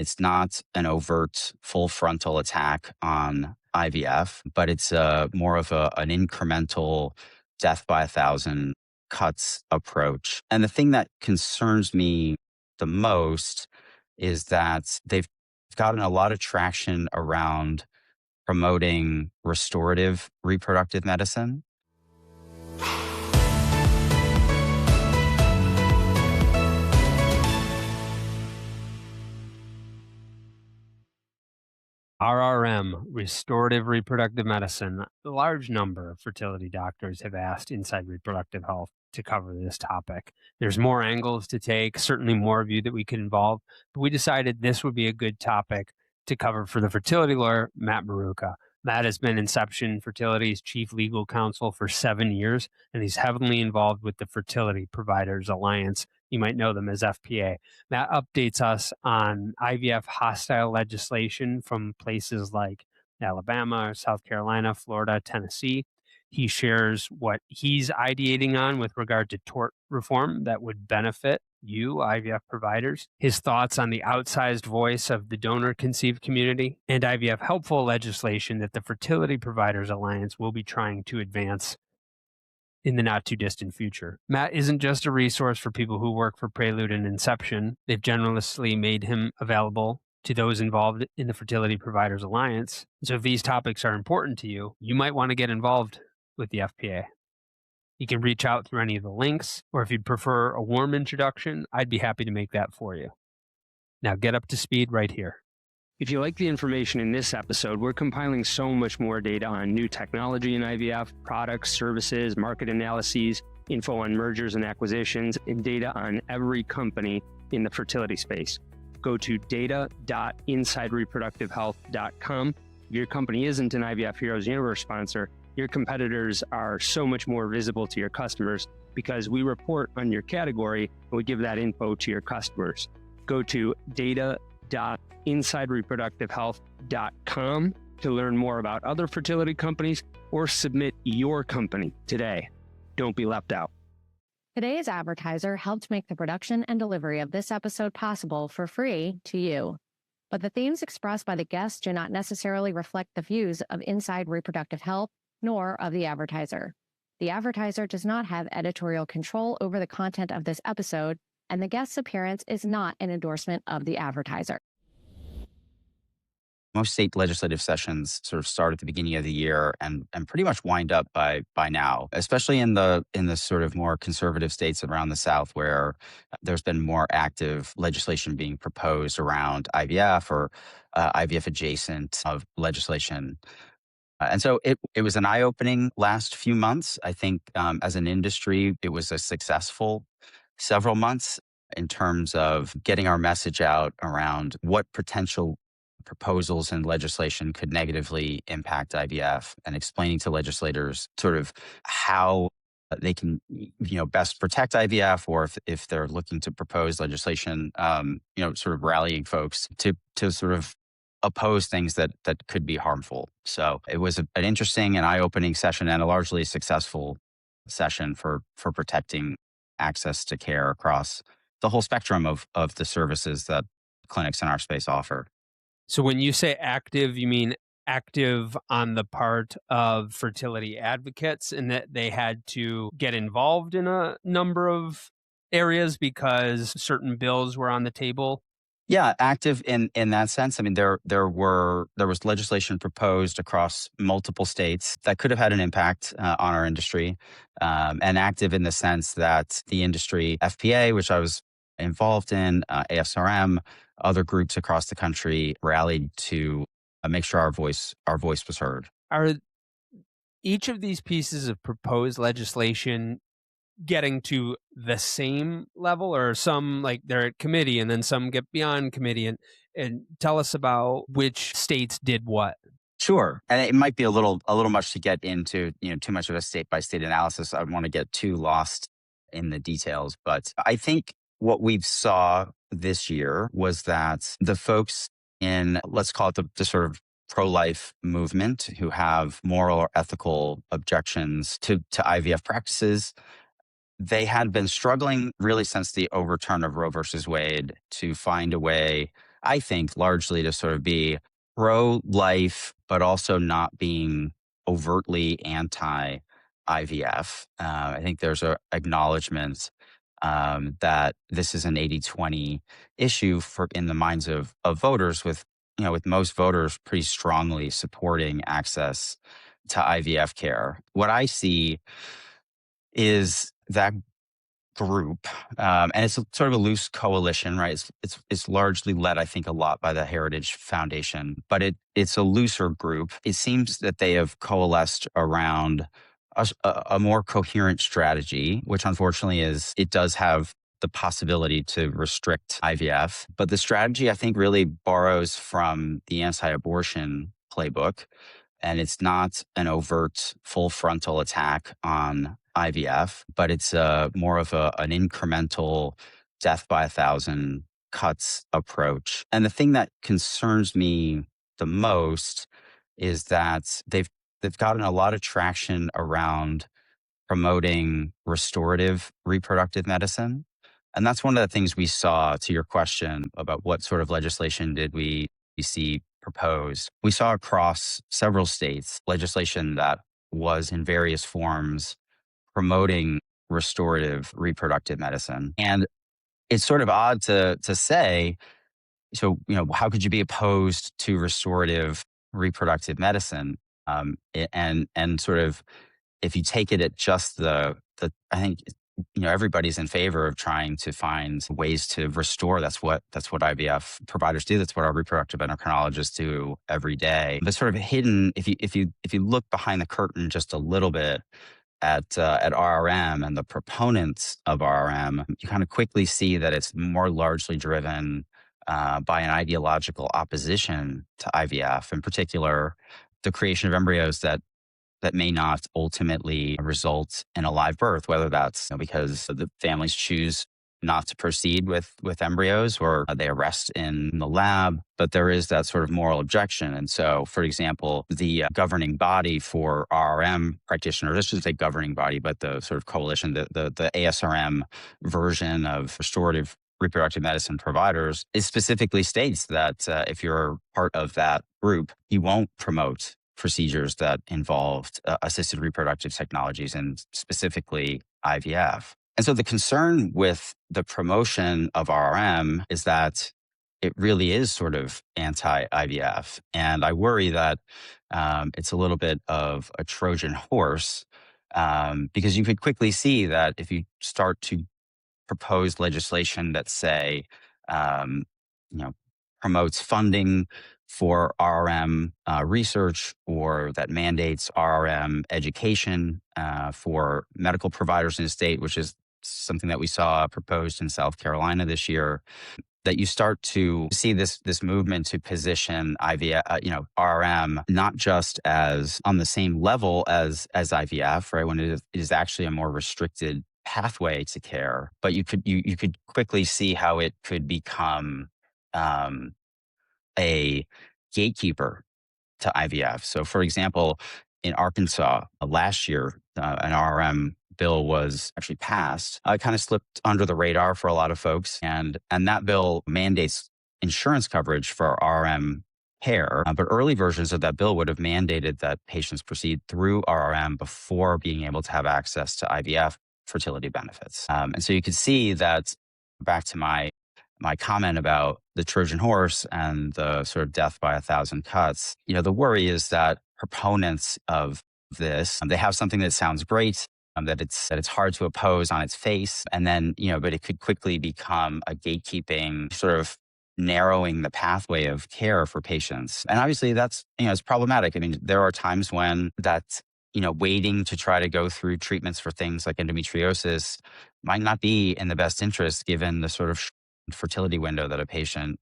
It's not an overt full frontal attack on IVF, but it's more of an incremental death by 1,000 cuts approach. And the thing that concerns me the most is that they've gotten a lot of traction around promoting restorative reproductive medicine. RRM, Restorative Reproductive Medicine. A large number of fertility doctors have asked Inside Reproductive Health to cover this topic. There's more angles to take, certainly more of you that we could involve, but we decided this would be a good topic to cover for the fertility lawyer, Matt Maruca. Matt has been Inception Fertility's chief legal counsel for 7 years, and he's heavily involved with the Fertility Providers Alliance. You might know them as FPA. Matt updates us on IVF-hostile legislation from places like Alabama, South Carolina, Florida, Tennessee. He shares what he's ideating on with regard to tort reform that would benefit you, IVF providers, his thoughts on the outsized voice of the donor-conceived community, and IVF-helpful legislation that the Fertility Providers Alliance will be trying to advance in the not too distant future. Matt isn't just a resource for people who work for Prelude and Inception. They've generously made him available to those involved in the Fertility Providers Alliance. So if these topics are important to you, you might want to get involved with the FPA. You can reach out through any of the links, or if you'd prefer a warm introduction, I'd be happy to make that for you. Now get up to speed right here. If you like the information in this episode, we're compiling so much more data on new technology in IVF, products, services, market analyses, info on mergers and acquisitions, and data on every company in the fertility space. Go to data.insidereproductivehealth.com. If your company isn't an IVF Heroes Universe sponsor, your competitors are so much more visible to your customers because we report on your category and we give that info to your customers. Go to data.insidereproductivehealth.com to learn more about other fertility companies or submit your company today. Don't be left out. Today's advertiser helped make the production and delivery of this episode possible for free to you. But the themes expressed by the guests do not necessarily reflect the views of Inside Reproductive Health nor of the advertiser. The advertiser does not have editorial control over the content of this episode, and the guest's appearance is not an endorsement of the advertiser. Most state legislative sessions sort of start at the beginning of the year and pretty much wind up by now, especially in the sort of more conservative states around the South where there's been more active legislation being proposed around IVF or IVF adjacent of legislation. And so it was an eye-opening last few months. I think as an industry, it was a successful several months in terms of getting our message out around what potential proposals and legislation could negatively impact IVF and explaining to legislators sort of how they can, best protect IVF, or if they're looking to propose legislation, sort of rallying folks to sort of oppose things that could be harmful. So it was an interesting and eye-opening session and a largely successful session for protecting access to care across the whole spectrum of the services that clinics in our space offer. So when you say active, you mean active on the part of fertility advocates, and that they had to get involved in a number of areas because certain bills were on the table? Yeah, active in that sense. I mean, there was legislation proposed across multiple states that could have had an impact on our industry, and active in the sense that the industry, FPA, which I was involved in, ASRM, other groups across the country rallied to make sure our voice was heard. Are each of these pieces of proposed legislation getting to the same level, or some like they're at committee and then some get beyond committee? And tell us about which states did what. Sure. And it might be a little much to get into, too much of a state by state analysis. I don't want to get too lost in the details, but I think what we saw this year was that the folks in, let's call it the sort of pro-life movement, who have moral or ethical objections to IVF practices, they had been struggling really since the overturn of Roe versus Wade to find a way I think, largely to sort of be pro-life, but also not being overtly anti-IVF. I think there's a acknowledgement that this is an 80-20 issue in the minds of voters, with with most voters pretty strongly supporting access to IVF care. What I see is that group, and it's sort of a loose coalition, right? It's largely led, I think, a lot by the Heritage Foundation, but it's a looser group. It seems that they have coalesced around a more coherent strategy, which unfortunately it does have the possibility to restrict IVF. But the strategy, I think, really borrows from the anti-abortion playbook, and it's not an overt full frontal attack on IVF, but it's more of an incremental death by 1,000 cuts approach. And the thing that concerns me the most is that they've gotten a lot of traction around promoting restorative reproductive medicine. And that's one of the things we saw, to your question about what sort of legislation did we see proposed. We saw across several states legislation that was in various forms promoting restorative reproductive medicine. And it's sort of odd to say, so, how could you be opposed to restorative reproductive medicine? And sort of, if you take it at just the I think, everybody's in favor of trying to find ways to restore. That's what IVF providers do. That's what our reproductive endocrinologists do every day. But sort of hidden, if you look behind the curtain just a little bit at RRM and the proponents of RRM, you kind of quickly see that it's more largely driven by an ideological opposition to IVF, in particular, the creation of embryos that may not ultimately result in a live birth, whether that's because the families choose not to proceed with embryos, or they arrest in the lab. But there is that sort of moral objection. And so, for example, the governing body for RRM practitioners, this is a governing body, but the sort of coalition, the ASRM version of restorative reproductive medicine providers, it specifically states that if you're part of that group, you won't promote procedures that involved assisted reproductive technologies, and specifically IVF. And so the concern with the promotion of RRM is that it really is sort of anti-IVF. And I worry that it's a little bit of a Trojan horse, because you could quickly see that if you start to propose legislation that, say, promotes funding for RRM research, or that mandates RRM education for medical providers in the state, which is something that we saw proposed in South Carolina this year, that you start to see this movement to position RRM not just as on the same level as IVF, right? When it is actually a more restricted pathway to care, but you could quickly see how it could become a gatekeeper to IVF. So, for example, in Arkansas last year, an RRM bill was actually passed. It kind of slipped under the radar for a lot of folks, and that bill mandates insurance coverage for RRM care. But early versions of that bill would have mandated that patients proceed through RRM before being able to have access to IVF fertility benefits. And so you could see that, back to my comment about the Trojan horse and the sort of death by 1,000 cuts, the worry is that proponents of this, they have something that sounds great, that it's hard to oppose on its face, and then, but it could quickly become a gatekeeping, sort of narrowing the pathway of care for patients. And obviously that's, it's problematic. I mean, there are times when that's, waiting to try to go through treatments for things like endometriosis might not be in the best interest, given the sort of fertility window that a patient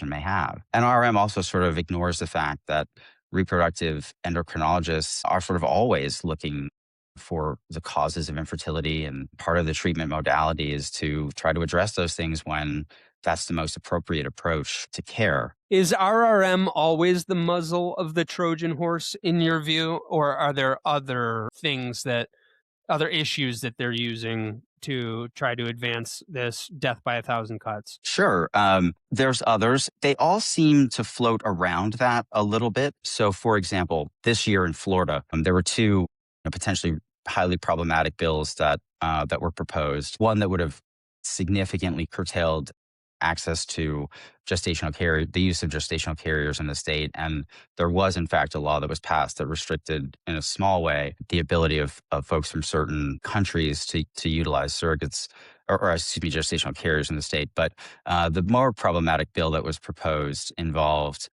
may have. And RRM also sort of ignores the fact that reproductive endocrinologists are sort of always looking for the causes of infertility, and part of the treatment modality is to try to address those things when that's the most appropriate approach to care. Is RRM always the muzzle of the Trojan horse in your view, or are there other issues that they're using to try to advance this death by 1,000 cuts? Sure. There's others. They all seem to float around that a little bit. So, for example, this year in Florida, there were two potentially highly problematic bills that were proposed. One that would have significantly curtailed access to the use of gestational carriers in the state. And there was, in fact, a law that was passed that restricted in a small way the ability of folks from certain countries to utilize surrogates or excuse me, gestational carriers in the state. But the more problematic bill that was proposed involved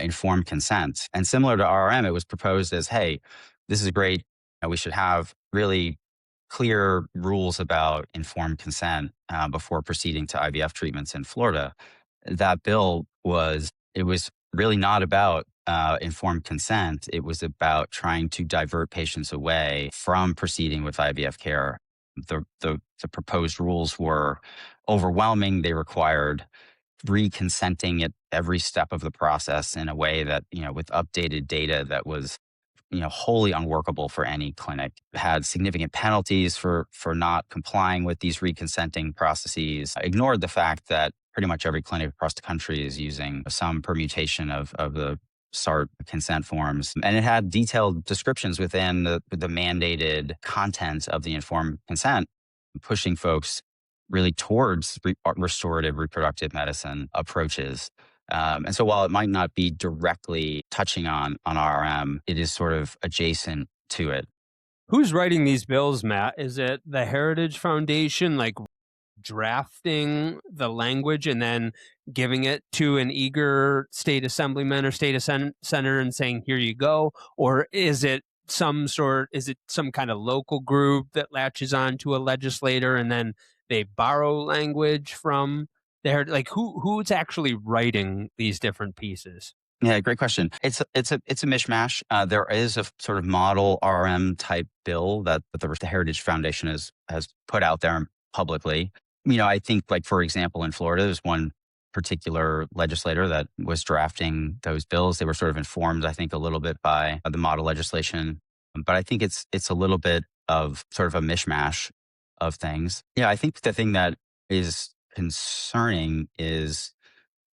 informed consent. And similar to RRM, it was proposed as, hey, this is great. We should have really clear rules about informed consent before proceeding to IVF treatments in Florida. That bill was really not about informed consent. It was about trying to divert patients away from proceeding with IVF care. The proposed rules were overwhelming. They required re-consenting at every step of the process in a way that, with updated data that was wholly unworkable for any clinic. Had significant penalties for not complying with these reconsenting processes. Ignored the fact that pretty much every clinic across the country is using some permutation of the SART consent forms. And it had detailed descriptions within the mandated content of the informed consent, pushing folks really towards restorative reproductive medicine approaches. And so while it might not be directly touching on RRM, it is sort of adjacent to it. Who's writing these bills, Matt? Is it the Heritage Foundation, like drafting the language and then giving it to an eager state assemblyman or state senator and saying, here you go? Or is it some kind of local group that latches on to a legislator and then they borrow language from there? Like who's actually writing these different pieces? Yeah, great question. It's a mishmash. There is a sort of model RRM type bill that the Heritage Foundation has put out there publicly. I think, like, for example, in Florida, there's one particular legislator that was drafting those bills. They were sort of informed, I think, a little bit by the model legislation, but I think it's a little bit of sort of a mishmash of things. Yeah, I think the thing that is concerning is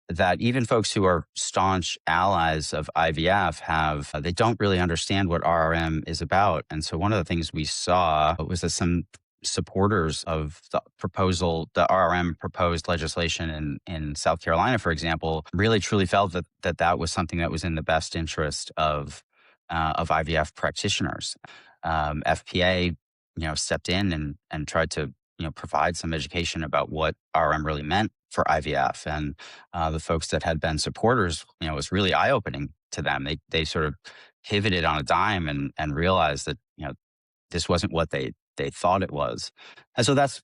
that even folks who are staunch allies of IVF they don't really understand what RRM is about. And so one of the things we saw was that some supporters of the RRM proposed legislation in South Carolina, for example, really truly felt that was something that was in the best interest of IVF practitioners. FPA, stepped in and tried to provide some education about what RRM really meant for IVF, and the folks that had been supporters, it was really eye opening to them. They sort of pivoted on a dime and realized that this wasn't what they thought it was. And so that's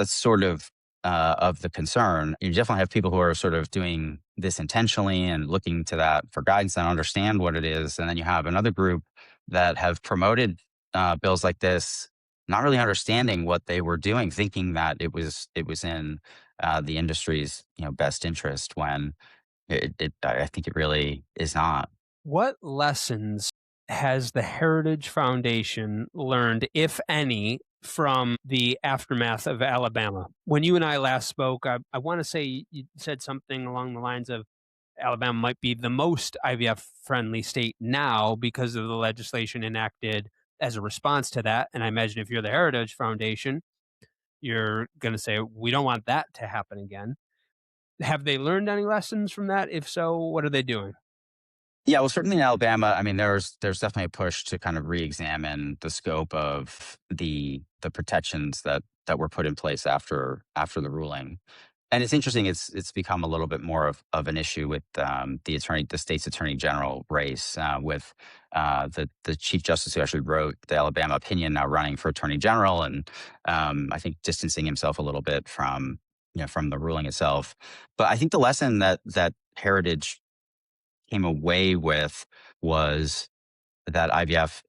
sort of the concern. You definitely have people who are sort of doing this intentionally and looking to that for guidance and understand what it is. And then you have another group that have promoted bills like this, not really understanding what they were doing, thinking that it was in the industry's best interest, when I think it really is not. What lessons has the Heritage Foundation learned, if any, from the aftermath of Alabama? When you and I last spoke, I want to say you said something along the lines of Alabama might be the most IVF-friendly state now because of the legislation enacted as a response to that. And I imagine if you're the Heritage Foundation, you're going to say, we don't want that to happen again. Have they learned any lessons from that? If so, what are they doing? Yeah, well, certainly in Alabama, I mean, there's definitely a push to kind of re-examine the scope of the protections that were put in place after the ruling. And it's interesting; it's become a little bit more of an issue with the state's attorney general race, with the chief justice who actually wrote the Alabama opinion now running for attorney general, and I think distancing himself a little bit from the ruling itself. But I think the lesson that Heritage came away with was that IVF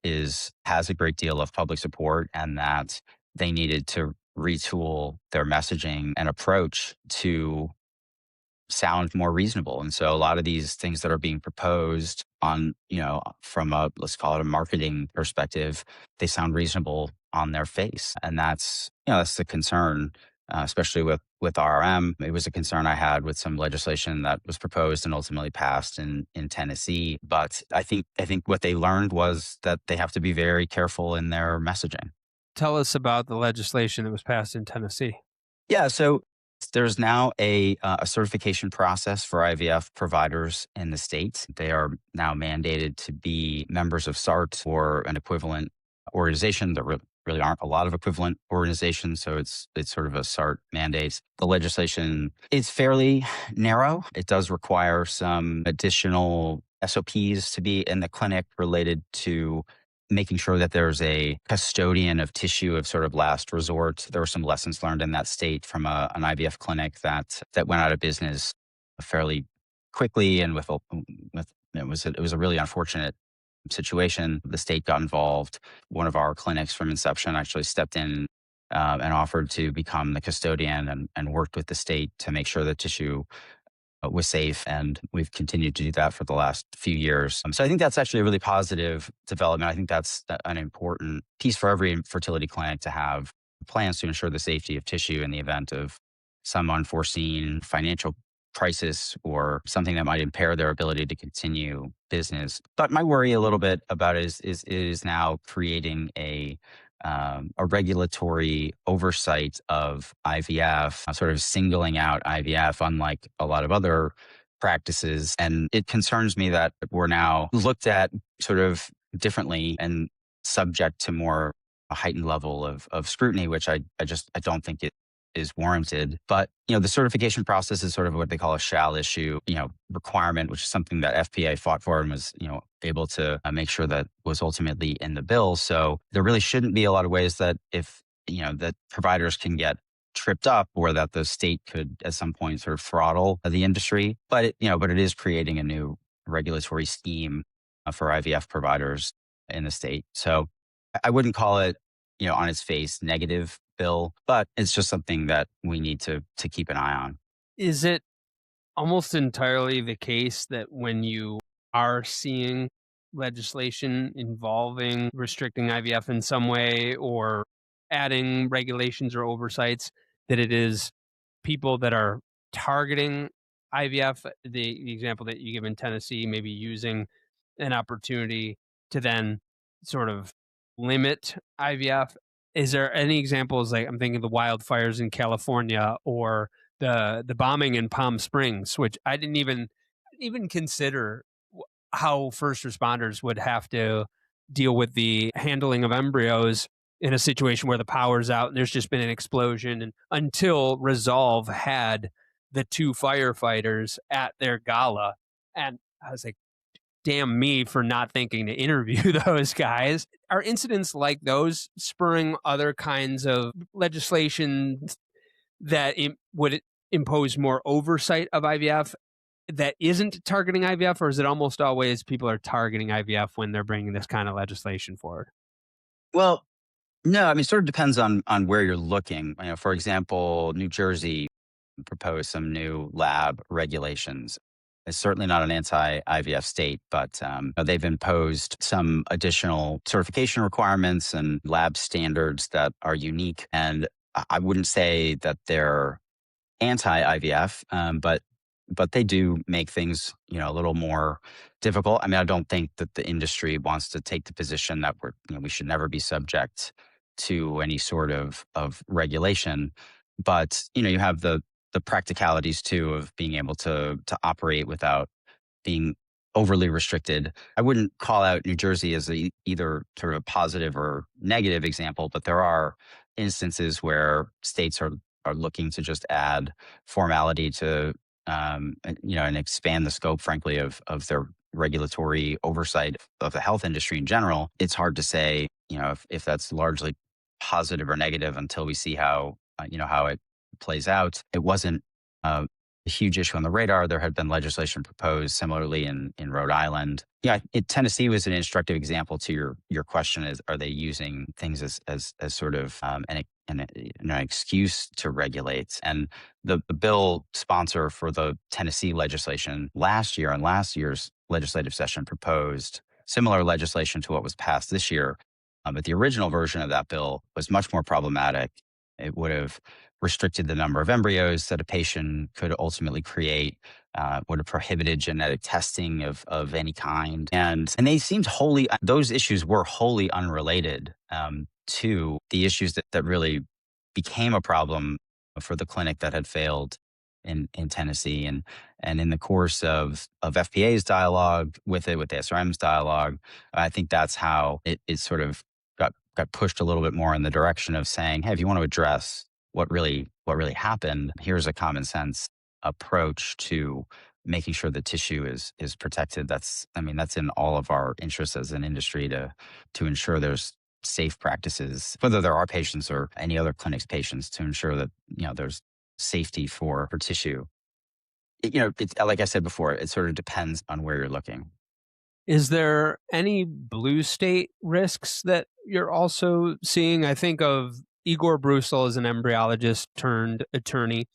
has a great deal of public support, and that they needed to retool their messaging and approach to sound more reasonable. And so a lot of these things that are being proposed on, from let's call it a marketing perspective, they sound reasonable on their face. And that's the concern, especially with RRM. It was a concern I had with some legislation that was proposed and ultimately passed in Tennessee. But I think what they learned was that they have to be very careful in their messaging. Tell us about the legislation that was passed in Tennessee. Yeah, so there's now a certification process for IVF providers in the state. They are now mandated to be members of SART or an equivalent organization. There really aren't a lot of equivalent organizations, so it's sort of a SART mandate. The legislation is fairly narrow. It does require some additional SOPs to be in the clinic related to making sure that there's a custodian of tissue of sort of last resort. There were some lessons learned in that state from an IVF clinic that went out of business fairly quickly, and it was a really unfortunate situation. The state got involved. One of our clinics from Inception actually stepped in and offered to become the custodian and worked with the state to make sure the tissue was safe, and we've continued to do that for the last few years. So I think that's actually a really positive development. I think that's an important piece for every fertility clinic to have plans to ensure the safety of tissue in the event of some unforeseen financial crisis or something that might impair their ability to continue business. But my worry a little bit about it is now creating a regulatory oversight of IVF, sort of singling out IVF, unlike a lot of other practices. And it concerns me that we're now looked at sort of differently and subject to more a heightened level of scrutiny, which I don't think it is warranted. But, the certification process is sort of what they call a shall issue, requirement, which is something that FPA fought for and was, able to make sure that was ultimately in the bill. So there really shouldn't be a lot of ways that that providers can get tripped up, or that the state could at some point sort of throttle the industry. But it is creating a new regulatory scheme for IVF providers in the state. So I wouldn't call it, on its face negative bill, but it's just something that we need to keep an eye on. Is it almost entirely the case that when you are seeing legislation involving restricting IVF in some way or adding regulations or oversights, that it is people that are targeting IVF, the example that you give in Tennessee, maybe using an opportunity to then sort of limit IVF? Is there any examples, like I'm thinking of the wildfires in California or the bombing in Palm Springs, which I didn't even consider how first responders would have to deal with the handling of embryos in a situation where the power's out and there's just been an explosion, and until Resolve had the two firefighters at their gala. And I was like, damn me for not thinking to interview those guys. Are incidents like those spurring other kinds of legislation that would impose more oversight of IVF that isn't targeting IVF, or is it almost always people are targeting IVF when they're bringing this kind of legislation forward? Well, no, I mean, it sort of depends on where you're looking. For example, New Jersey proposed some new lab regulations. It's certainly not an anti-IVF state, but they've imposed some additional certification requirements and lab standards that are unique. And I wouldn't say that they're anti-IVF, but they do make things a little more difficult. I mean, I don't think that the industry wants to take the position that we should never be subject to any sort of regulation. But you have the practicalities too of being able to operate without being overly restricted. I wouldn't call out New Jersey as either sort of a positive or negative example, but there are instances where states are looking to just add formality to and expand the scope, frankly, of their regulatory oversight of the health industry in general. It's hard to say, if that's largely positive or negative until we see how it plays out. It wasn't a huge issue on the radar. There had been legislation proposed similarly in Rhode Island. Yeah, Tennessee was an instructive example to your question: is are they using things as sort of an excuse to regulate? And the bill sponsor for the Tennessee legislation last year, in last year's legislative session, proposed similar legislation to what was passed this year. But the original version of that bill was much more problematic. It would have restricted the number of embryos that a patient could ultimately create, would have prohibited genetic testing of any kind. And they seemed those issues were wholly unrelated to the issues that really became a problem for the clinic that had failed in Tennessee. And in the course of FPA's dialogue with the SRM's dialogue, I think that's how it sort of got pushed a little bit more in the direction of saying, hey, if you want to address what really happened, here's a common sense approach to making sure the tissue is protected. That's in all of our interests as an industry to ensure there's safe practices, whether they're our patients or any other clinic's patients, to ensure that there's safety for tissue. It's like I said before, it sort of depends on where you're looking. Is there any blue state risks that you're also seeing? I think of Igor Brusel as an embryologist turned attorney.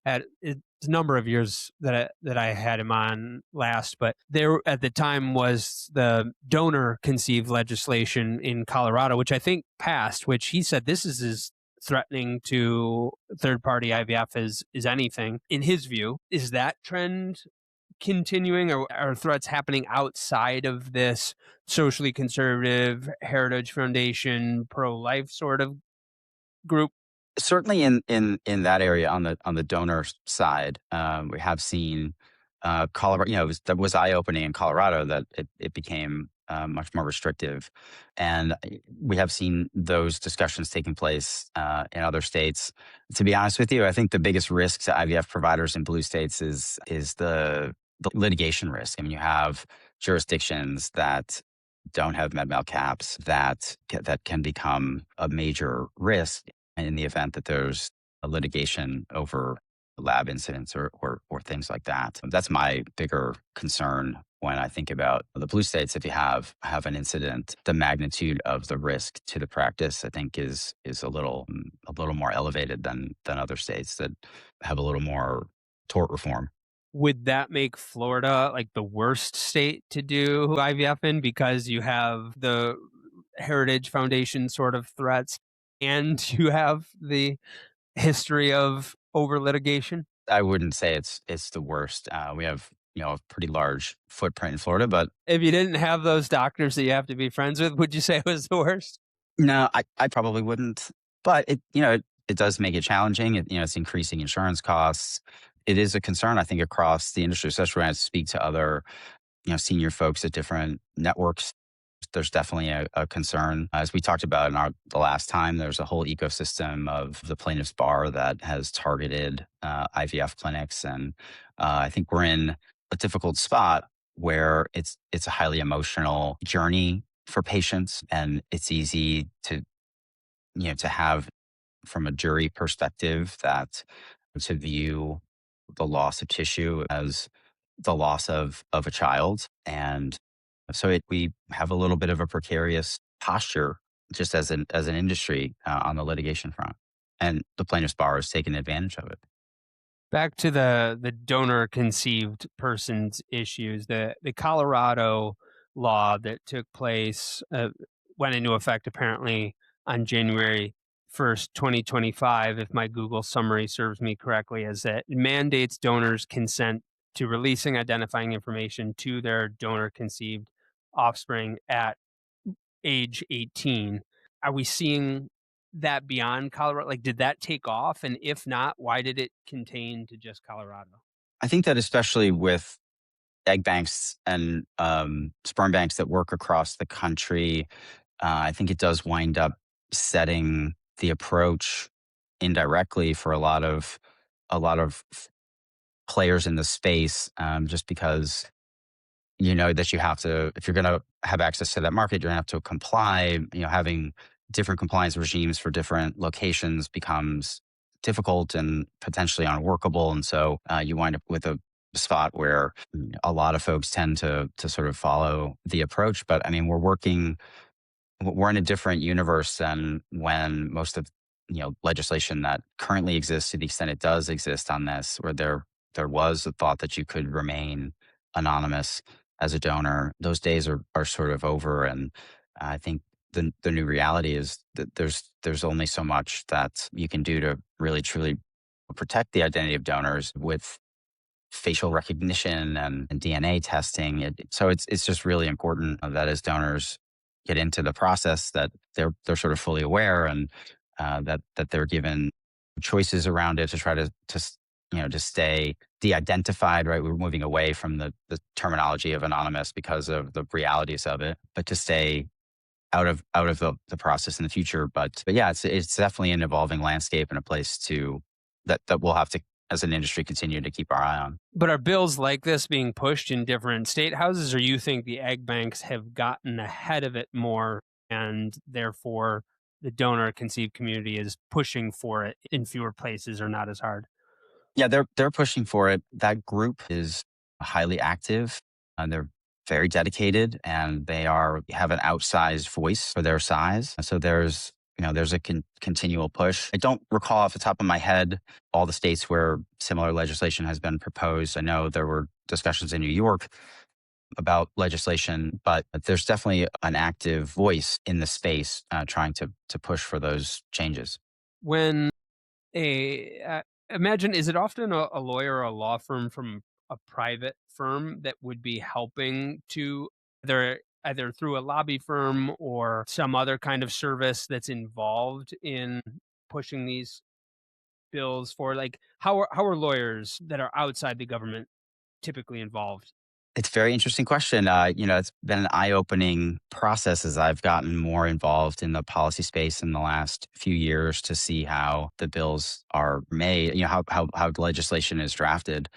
It's a number of years that I had him on last, but there at the time was the donor conceived legislation in Colorado, which I think passed, which he said this is as threatening to third party IVF as anything. In his view, is that trend continuing, or are threats happening outside of this socially conservative Heritage Foundation pro-life sort of group? Certainly in that area on the donor side, we have seen Colorado. That was eye opening in Colorado that it became much more restrictive, and we have seen those discussions taking place in other states. To be honest with you, I think the biggest risk to IVF providers in blue states is the litigation risk. I mean, you have jurisdictions that don't have med mal caps that can become a major risk in the event that there's a litigation over lab incidents or things like that. That's my bigger concern when I think about the blue states. If you have an incident, the magnitude of the risk to the practice, I think, is a little more elevated than other states that have a little more tort reform. Would that make Florida like the worst state to do IVF in because you have the Heritage Foundation sort of threats and you have the history of over litigation? I wouldn't say it's the worst. We have a pretty large footprint in Florida, but If you didn't have those doctors that you have to be friends with, would you say it was the worst? no, I probably wouldn't. But it does make it challenging. It's increasing insurance costs. It is a concern, I think, across the industry, especially when I speak to other senior folks at different networks. There's definitely a concern. As we talked about the last time, there's a whole ecosystem of the plaintiff's bar that has targeted IVF clinics. And I think we're in a difficult spot where it's a highly emotional journey for patients. And it's easy to have, from a jury perspective, that to view the loss of tissue as the loss of a child. And so we have a little bit of a precarious posture just as an industry on the litigation front. And the plaintiff's bar has taken advantage of it. Back to the donor conceived persons issues, the Colorado law that took place went into effect apparently on January 1st, 2025, if my Google summary serves me correctly, is that it mandates donors consent to releasing identifying information to their donor conceived offspring at age 18. Are we seeing that beyond Colorado? Like, did that take off? And if not, why did it contain to just Colorado? I think that especially with egg banks and sperm banks that work across the country, I think it does wind up setting the approach indirectly for a lot of players in the space, just because that you have to, if you're going to have access to that market, you're going to have to comply. Having different compliance regimes for different locations becomes difficult and potentially unworkable. And so you wind up with a spot where a lot of folks tend to sort of follow the approach. But I mean, we're in a different universe than when most of legislation that currently exists, to the extent it does exist on this, where there was a thought that you could remain anonymous as a donor. Those days are sort of over, and I think the new reality is that there's only so much that you can do to really truly protect the identity of donors with facial recognition and DNA testing. So it's just really important that as donors get into the process that they're sort of fully aware and that they're given choices around it to try to stay de-identified. Right, we're moving away from the terminology of anonymous because of the realities of it, but to stay out of the process in the future. But yeah, it's definitely an evolving landscape and a place that we'll have to, as an industry, continue to keep our eye on. But are bills like this being pushed in different state houses, or you think the egg banks have gotten ahead of it more and therefore the donor conceived community is pushing for it in fewer places or not as hard? Yeah, they're pushing for it. That group is highly active and they're very dedicated and they have an outsized voice for their size. So there's a continual push. I don't recall off the top of my head all the states where similar legislation has been proposed. I know there were discussions in New York about legislation, but there's definitely an active voice in the space trying to push for those changes. When imagine, is it often a lawyer or a law firm from a private firm that would be helping to either through a lobby firm or some other kind of service that's involved in pushing these bills for, like, how are lawyers that are outside the government typically involved? It's a very interesting question. It's been an eye-opening process as I've gotten more involved in the policy space in the last few years to see how the bills are made, how the legislation is drafted.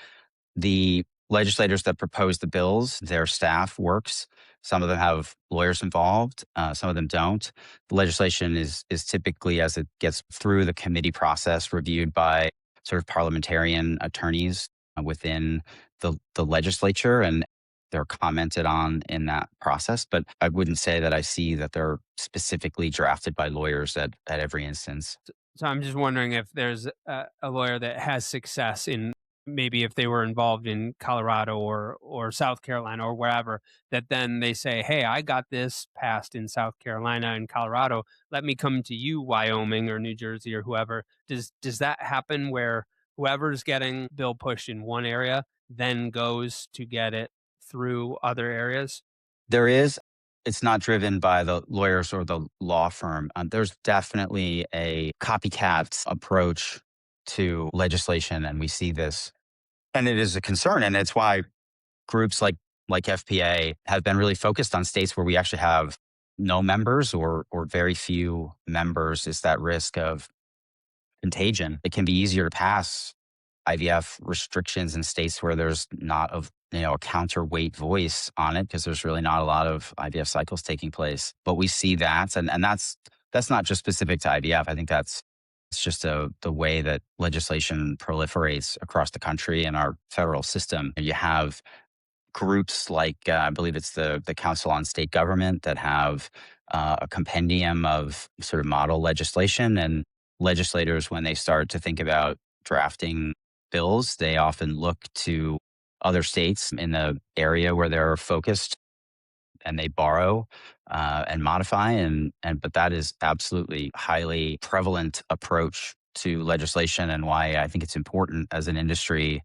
The legislators that propose the bills, their staff works. Some of them have lawyers involved. Some of them don't. The legislation is typically, as it gets through the committee process, reviewed by sort of parliamentarian attorneys within the legislature, and they're commented on in that process. But I wouldn't say that I see that they're specifically drafted by lawyers at every instance. So I'm just wondering if there's a lawyer that has success in, maybe if they were involved in Colorado or South Carolina or wherever, that then they say, "Hey, I got this passed in South Carolina and Colorado. Let me come to you, Wyoming or New Jersey or whoever." Does that happen where whoever's getting bill pushed in one area then goes to get it through other areas? There is. It's not driven by the lawyers or the law firm. There's definitely a copycat approach to legislation, and we see this, and it is a concern. And it's why groups like FPA have been really focused on states where we actually have no members or very few members. Is that risk of contagion? It can be easier to pass IVF restrictions in states where there's not a counterweight voice on it because there's really not a lot of IVF cycles taking place. But we see that, and that's not just specific to IVF. I think it's just the way that legislation proliferates across the country and our federal system. You have groups like I believe it's the Council on State Government that have a compendium of sort of model legislation, and legislators, when they start to think about drafting bills, they often look to other states in the area where they're focused, and they borrow and modify, but that is absolutely highly prevalent approach to legislation, and why I think it's important as an industry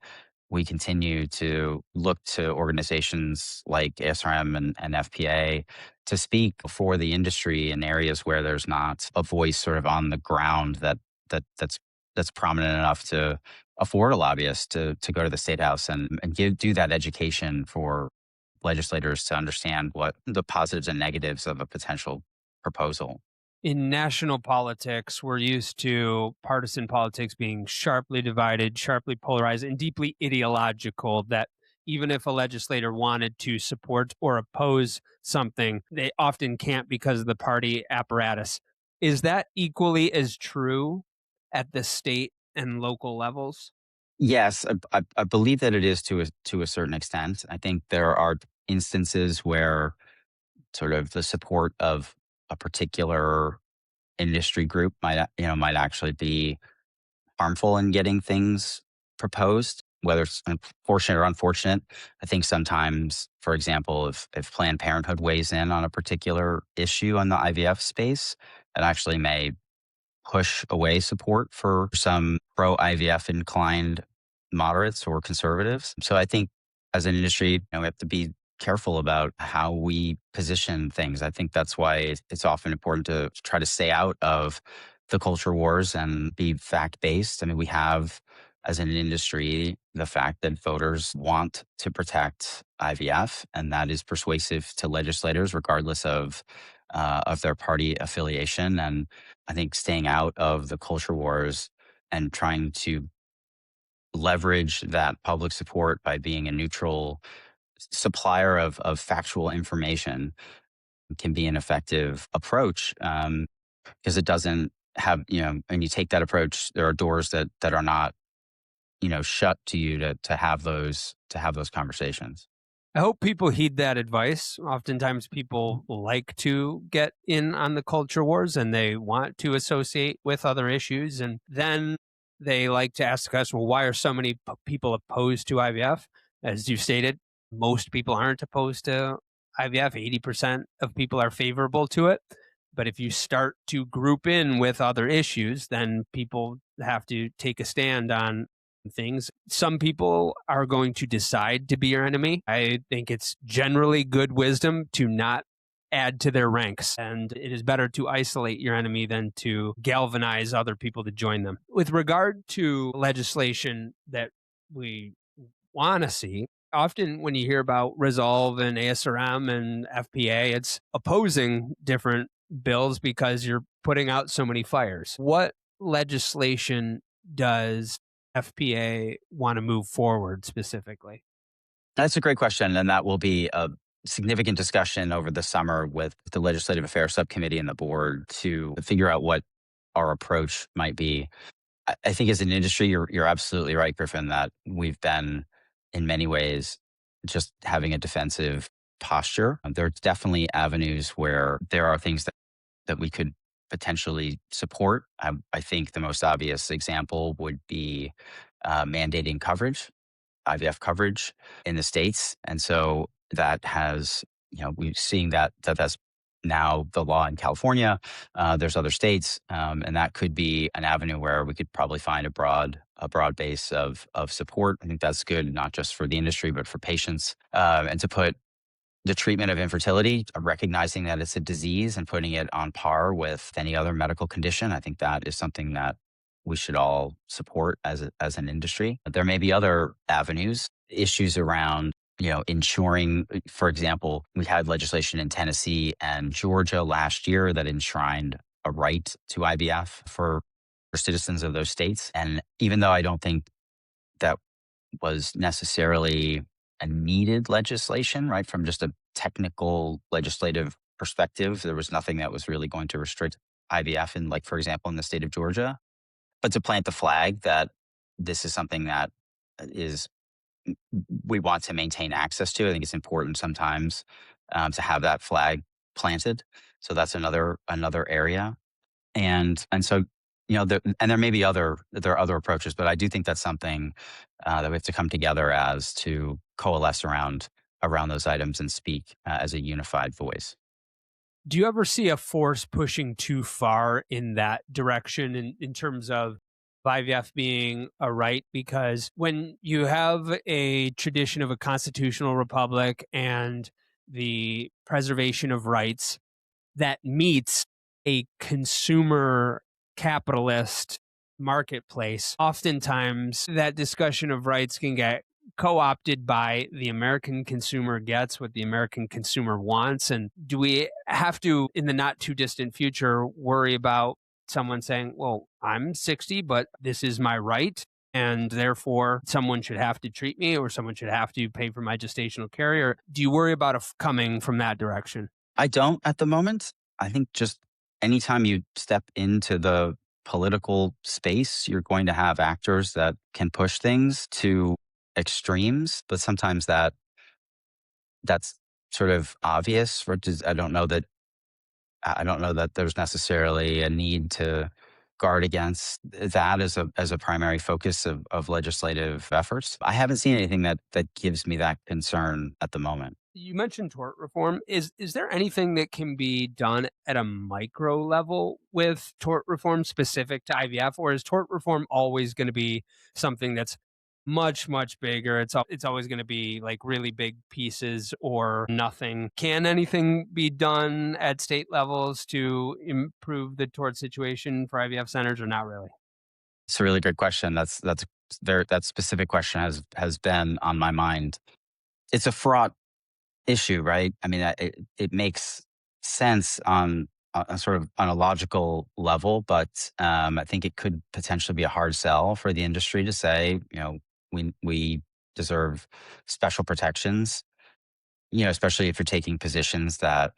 we continue to look to organizations like ASRM and FPA to speak for the industry in areas where there's not a voice sort of on the ground that's prominent enough to afford a lobbyist to go to the state house and do that education for legislators to understand what the positives and negatives of a potential proposal. In national politics, we're used to partisan politics being sharply divided, sharply polarized, and deeply ideological, that even if a legislator wanted to support or oppose something, they often can't because of the party apparatus. Is that equally as true at the state and local levels? Yes, I believe that it is to a certain extent. I think there are instances where sort of the support of a particular industry group might actually be harmful in getting things proposed. whether it's unfortunate or unfortunate. I think sometimes, for example, if Planned Parenthood weighs in on a particular issue on the IVF space, it actually may push away support for some pro IVF inclined moderates or conservatives. So I think as an industry, we have to be careful about how we position things. I think that's why it's often important to try to stay out of the culture wars and be fact based. I mean, we have as an industry the fact that voters want to protect IVF, and that is persuasive to legislators, regardless of their party affiliation. And I think staying out of the culture wars and trying to leverage that public support by being a neutral supplier of factual information can be an effective approach, because it doesn't have, when you take that approach, there are doors that are not, shut to you to have those conversations. I hope people heed that advice. Oftentimes people like to get in on the culture wars and they want to associate with other issues. And then they like to ask the question, well, why are so many people opposed to IVF? As you stated, most people aren't opposed to IVF. 80% of people are favorable to it. But if you start to group in with other issues, then people have to take a stand on things. Some people are going to decide to be your enemy. I think it's generally good wisdom to not add to their ranks, and it is better to isolate your enemy than to galvanize other people to join them. With regard to legislation that we want to see, often when you hear about Resolve and ASRM and FPA, it's opposing different bills because you're putting out so many fires. What legislation does FPA want to move forward specifically? That's a great question. And that will be a significant discussion over the summer with the Legislative Affairs Subcommittee and the board to figure out what our approach might be. I think as an industry, you're absolutely right, Griffin, that we've been in many ways just having a defensive posture. There's definitely avenues where there are things that we could potentially support. I think the most obvious example would be mandating coverage, IVF coverage in the States. And so that has, we're seeing that's now the law in California. There's other states, and that could be an avenue where we could probably find a broad base of support. I think that's good, not just for the industry, but for patients, and to put the treatment of infertility, recognizing that it's a disease and putting it on par with any other medical condition. I think that is something that we should all support as an industry. There may be other avenues, issues around, ensuring, for example, we had legislation in Tennessee and Georgia last year that enshrined a right to IVF for citizens of those states. And even though I don't think that was necessarily a needed legislation, right, from just a technical legislative perspective, there was nothing that was really going to restrict IVF in, like, for example, in the state of Georgia. But to plant the flag that this is something that is we want to maintain access to, I think it's important sometimes to have that flag planted. So that's another area, and so there may be there are other approaches, but I do think that's something that we have to come together as to coalesce around those items and speak as a unified voice. Do you ever see a force pushing too far in that direction in terms of IVF being a right? Because when you have a tradition of a constitutional republic and the preservation of rights that meets a consumer capitalist marketplace, oftentimes that discussion of rights can get co-opted by the American consumer gets what the American consumer wants. And do we have to, in the not too distant future, worry about someone saying, well, I'm 60, but this is my right, and therefore someone should have to treat me or someone should have to pay for my gestational care? Or do you worry about coming from that direction? I don't at the moment. I think just anytime you step into the political space, you're going to have actors that can push things to extremes, but sometimes that's sort of obvious. I don't know that there's necessarily a need to guard against that as a primary focus of legislative efforts. I haven't seen anything that gives me that concern at the moment. You mentioned tort reform. Is there anything that can be done at a micro level with tort reform specific to IVF, or is tort reform always going to be something that's much bigger? It's always going to be like really big pieces or nothing. Can anything be done at state levels to improve the tort situation for IVF centers, or not really? It's a really good question. That specific question has been on my mind. It's a fraught issue, right? I mean, it makes sense on sort of on a logical level, but I think it could potentially be a hard sell for the industry to say, we deserve special protections. Especially if you're taking positions that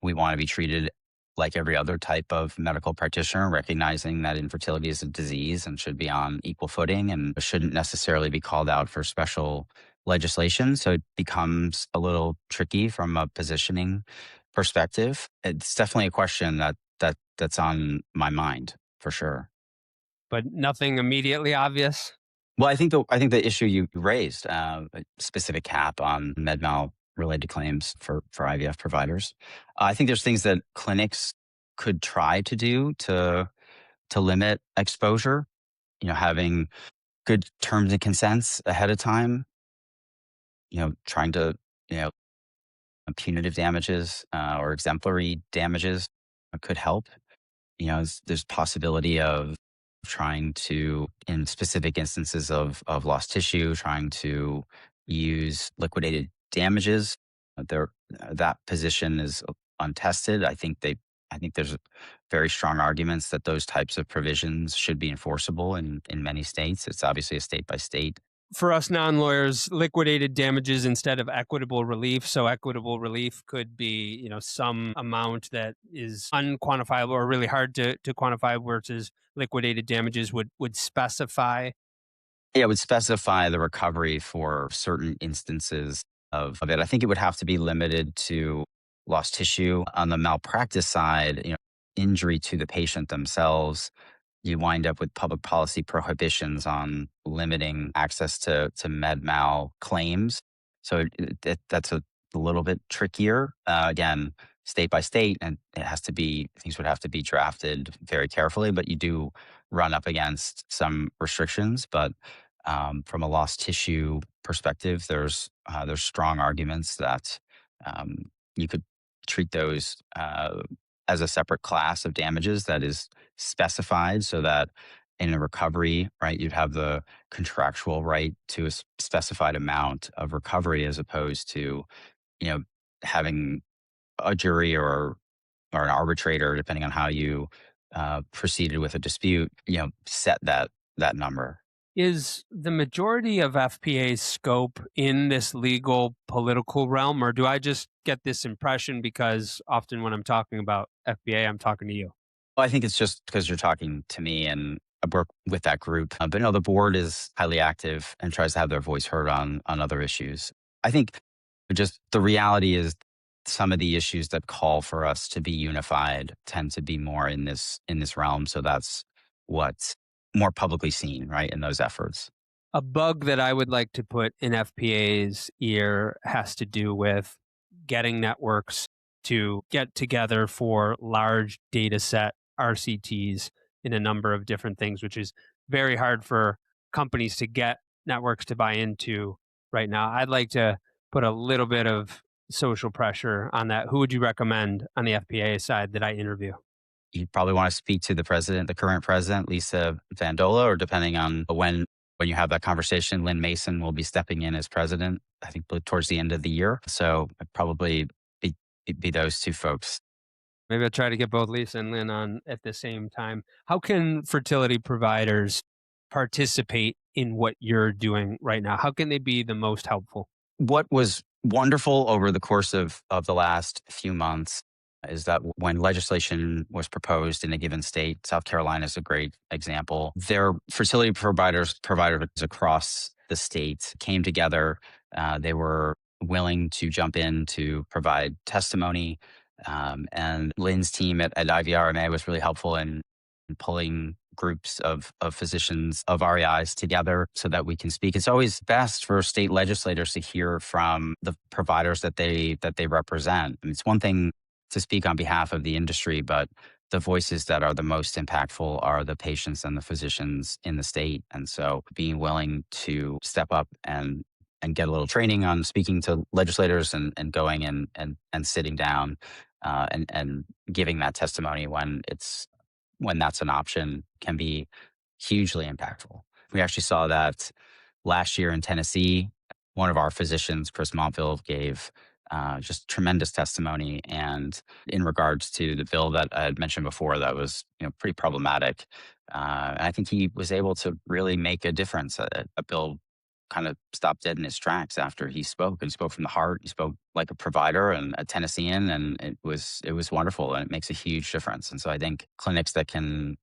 we want to be treated like every other type of medical practitioner, recognizing that infertility is a disease and should be on equal footing and shouldn't necessarily be called out for special legislation. So it becomes a little tricky from a positioning perspective. It's definitely a question that's on my mind for sure. But nothing immediately obvious. Well, I think the issue you raised, a specific cap on med mal related claims for IVF providers. I think there's things that clinics could try to do to limit exposure. Having good terms and consents ahead of time. Trying to you know punitive damages or exemplary damages could help. There's possibility of trying to, in specific instances of lost tissue, trying to use liquidated damages. That position is untested. I think there's very strong arguments that those types of provisions should be enforceable in many states. It's obviously a state by state. For us non-lawyers, liquidated damages instead of equitable relief. So equitable relief could be, some amount that is unquantifiable or really hard to quantify, versus liquidated damages would specify. Yeah, it would specify the recovery for certain instances of it. I think it would have to be limited to lost tissue. On the malpractice side, injury to the patient themselves, you wind up with public policy prohibitions on limiting access to med mal claims. So that's a little bit trickier. Again, state by state, and things would have to be drafted very carefully. But you do run up against some restrictions. But from a lost tissue perspective, there's strong arguments that you could treat those as a separate class of damages that is specified, so that in a recovery, right, you'd have the contractual right to a specified amount of recovery, as opposed to, you know, having a jury or an arbitrator, depending on how you proceeded with a dispute, set that number. Is the majority of FPA's scope in this legal political realm, or do I just get this impression because often when I'm talking about FPA, I'm talking to you? Well, I think it's just because you're talking to me and I work with that group. But no, the board is highly active and tries to have their voice heard on other issues. I think just the reality is some of the issues that call for us to be unified tend to be more in this realm. So that's what's more publicly seen, right, in those efforts. A bug that I would like to put in FPA's ear has to do with getting networks to get together for large data set RCTs in a number of different things, which is very hard for companies to get networks to buy into right now. I'd like to put a little bit of social pressure on that. Who would you recommend on the FPA side that I interview? You probably want to speak to the current president, Lisa Vandola, or depending on when you have that conversation, Lynn Mason will be stepping in as president, I think towards the end of the year. So it'd probably be those two folks. Maybe I'll try to get both Lisa and Lynn on at the same time. How can fertility providers participate in what you're doing right now? How can they be the most helpful? What was wonderful over the course of the last few months is that when legislation was proposed in a given state, South Carolina is a great example. Their fertility providers across the state came together. They were willing to jump in to provide testimony. And Lynn's team at IVRMA was really helpful in pulling groups of physicians of REIs together so that we can speak. It's always best for state legislators to hear from the providers that they represent. And it's one thing to speak on behalf of the industry, but the voices that are the most impactful are the patients and the physicians in the state. And so being willing to step up and get a little training on speaking to legislators and going in and sitting down and giving that testimony when that's an option can be hugely impactful. We actually saw that last year in Tennessee. One of our physicians, Chris Montville, gave just tremendous testimony, and in regards to the bill that I had mentioned before, that was pretty problematic. And I think he was able to really make a difference. A bill kind of stopped dead in his tracks after he spoke. And he spoke from the heart. He spoke like a provider and a Tennessean, and it was wonderful, and it makes a huge difference. And so I think clinics that can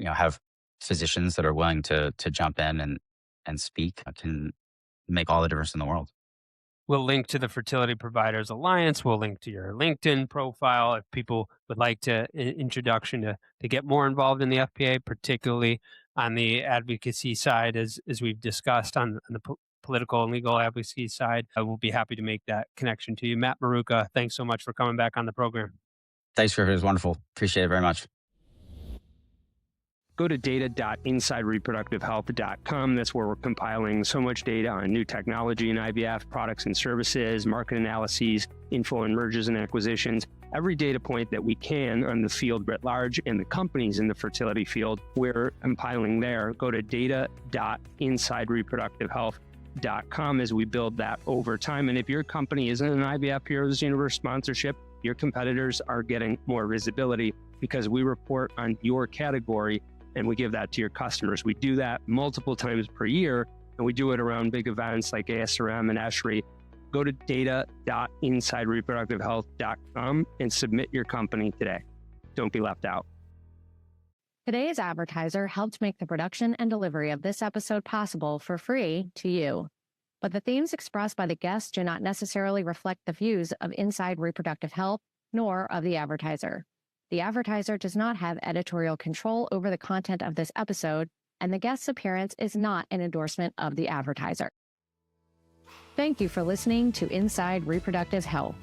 have physicians that are willing to jump in and speak can make all the difference in the world. We'll link to the Fertility Providers Alliance. We'll link to your LinkedIn profile if people would like to introduction to get more involved in the FPA, particularly on the advocacy side, as we've discussed on the political and legal advocacy side. I will be happy to make that connection to you. Matt Maruca, thanks so much for coming back on the program. Thanks, Griffin. It was wonderful. Appreciate it very much. Go to data.insidereproductivehealth.com. That's where we're compiling so much data on new technology in IVF, products and services, market analyses, info and mergers and acquisitions. Every data point that we can on the field writ large and the companies in the fertility field, we're compiling there. Go to data.insidereproductivehealth.com as we build that over time. And if your company isn't an IVF Heroes Universe sponsorship, your competitors are getting more visibility because we report on your category and we give that to your customers. We do that multiple times per year, and we do it around big events like ASRM and ESHRE. Go to data.insidereproductivehealth.com and submit your company today. Don't be left out. Today's advertiser helped make the production and delivery of this episode possible for free to you. But the themes expressed by the guests do not necessarily reflect the views of Inside Reproductive Health, nor of the advertiser. The advertiser does not have editorial control over the content of this episode, and the guest's appearance is not an endorsement of the advertiser. Thank you for listening to Inside Reproductive Health.